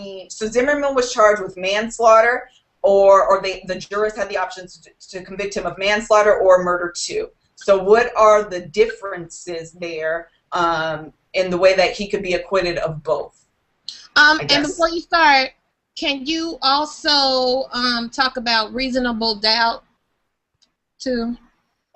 attorney, so Zimmerman was charged with manslaughter, or the jurors had the options to convict him of manslaughter or murder too. So what are the differences there in the way that he could be acquitted of both? And before you start, can you also talk about reasonable doubt too?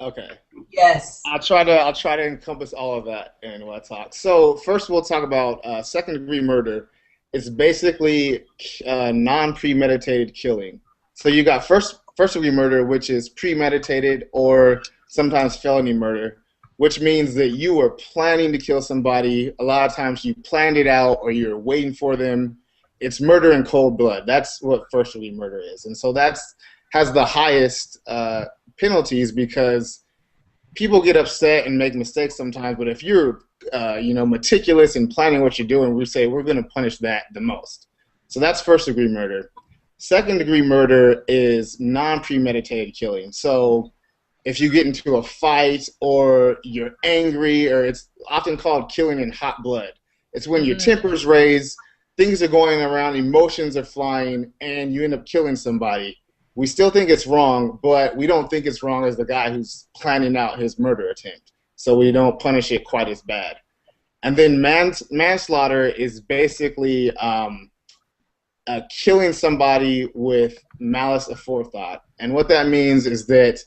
Okay. Yes. I'll try to encompass all of that in what I talk. So first, we'll talk about second-degree murder. It's basically non-premeditated killing. So you got first-degree murder, which is premeditated, or sometimes felony murder, which means that you were planning to kill somebody. A lot of times you planned it out, or you're waiting for them. It's murder in cold blood. That's what first-degree murder is, and so has the highest penalties, because people get upset and make mistakes sometimes. But if you're meticulous in planning what you're doing, we say we're going to punish that the most. So that's first-degree murder. Second-degree murder is non-premeditated killing. So if you get into a fight, or you're angry, or it's often called killing in hot blood. It's when your temper's raised, things are going around, emotions are flying, and you end up killing somebody. We still think it's wrong, but we don't think it's wrong as the guy who's planning out his murder attempt. So we don't punish it quite as bad. And then manslaughter is basically killing somebody with malice aforethought. And what that means is that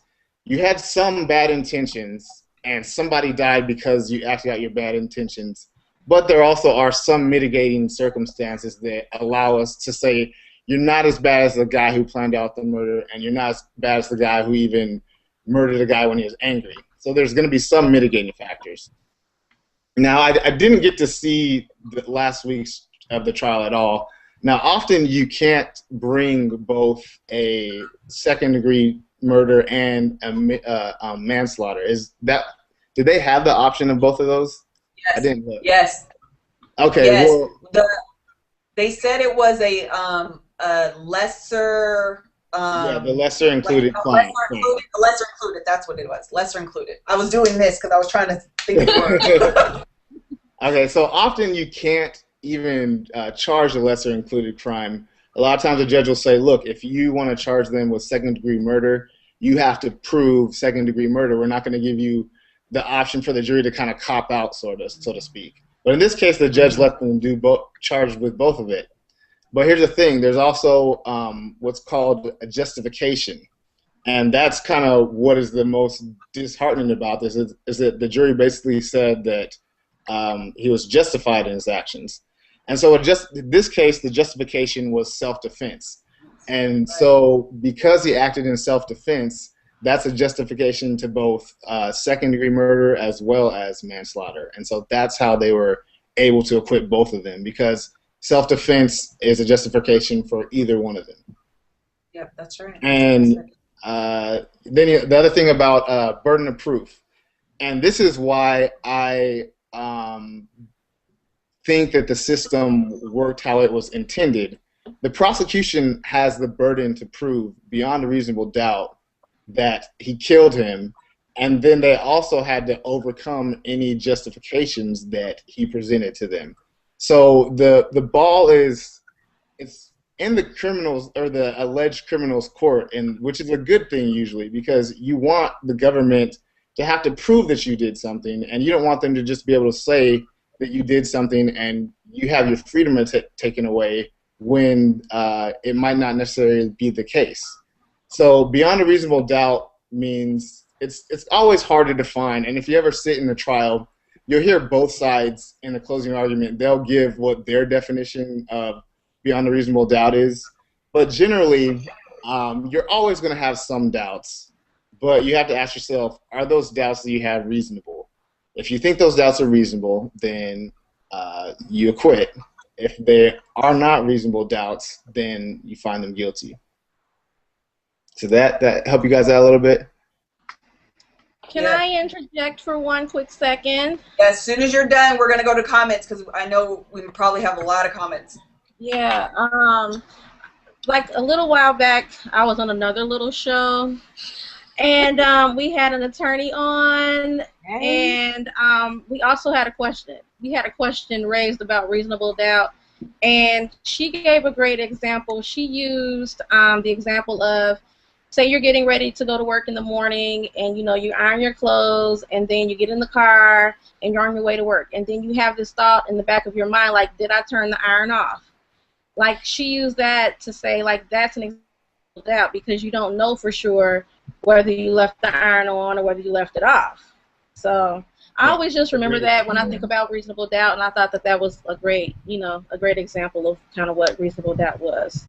you had some bad intentions, and somebody died because you acted out your bad intentions. But there also are some mitigating circumstances that allow us to say you're not as bad as the guy who planned out the murder, and you're not as bad as the guy who even murdered a guy when he was angry. So there's going to be some mitigating factors. Now, I didn't get to see the last week's of the trial at all. Now, often you can't bring both a second-degree murder and a manslaughter. Did they have the option of both of those? Yes. I didn't look. Yes. Okay. Yes. Well, they said it was a lesser. The lesser included crime. Lesser included. That's what it was. Lesser included. I was doing this because I was trying to think of the word. Okay, so often you can't even charge a lesser included crime. A lot of times the judge will say, look, if you want to charge them with second-degree murder, you have to prove second-degree murder. We're not going to give you the option for the jury to kind of cop out, so to speak. But in this case, the judge let them do charged with both of it. But here's the thing. There's also what's called a justification. And that's kind of what is the most disheartening about this, is that the jury basically said that he was justified in his actions. And so in this case, the justification was self-defense. And so because he acted in self-defense, that's a justification to both second-degree murder as well as manslaughter. And so that's how they were able to acquit both of them, because self-defense is a justification for either one of them. Yep, that's right. And then the other thing about burden of proof, and this is why I think that the system worked how it was intended. The prosecution has the burden to prove beyond a reasonable doubt that he killed him, and then they also had to overcome any justifications that he presented to them. So the ball it's in the criminals, or the alleged criminals' court, and which is a good thing usually, because you want the government to have to prove that you did something, and you don't want them to just be able to say that you did something and you have your freedom taken away when it might not necessarily be the case. So beyond a reasonable doubt means it's always hard to define, and if you ever sit in a trial, you'll hear both sides in the closing argument. They'll give what their definition of beyond a reasonable doubt is, but generally you're always going to have some doubts, but you have to ask yourself, are those doubts that you have reasonable? If you think those doubts are reasonable, then you acquit. If they are not reasonable doubts, then you find them guilty. So that help you guys out a little bit? Can I interject for one quick second? As soon as you're done, we're going to go to comments, because I know we probably have a lot of comments. Yeah, like a little while back, I was on another little show, and we had an attorney on, and we also had a question. We had a question raised about reasonable doubt, And she gave a great example. She used the example of, say you're getting ready to go to work in the morning, and you know you iron your clothes, and then you get in the car and you're on your way to work, and then you have this thought in the back of your mind like, did I turn the iron off? Like, she used that to say, like, that's an example of doubt, because you don't know for sure whether you left the iron on or whether you left it off. So I always just remember that when I think about reasonable doubt, and I thought that that was a great, you know, a great example of kind of what reasonable doubt was.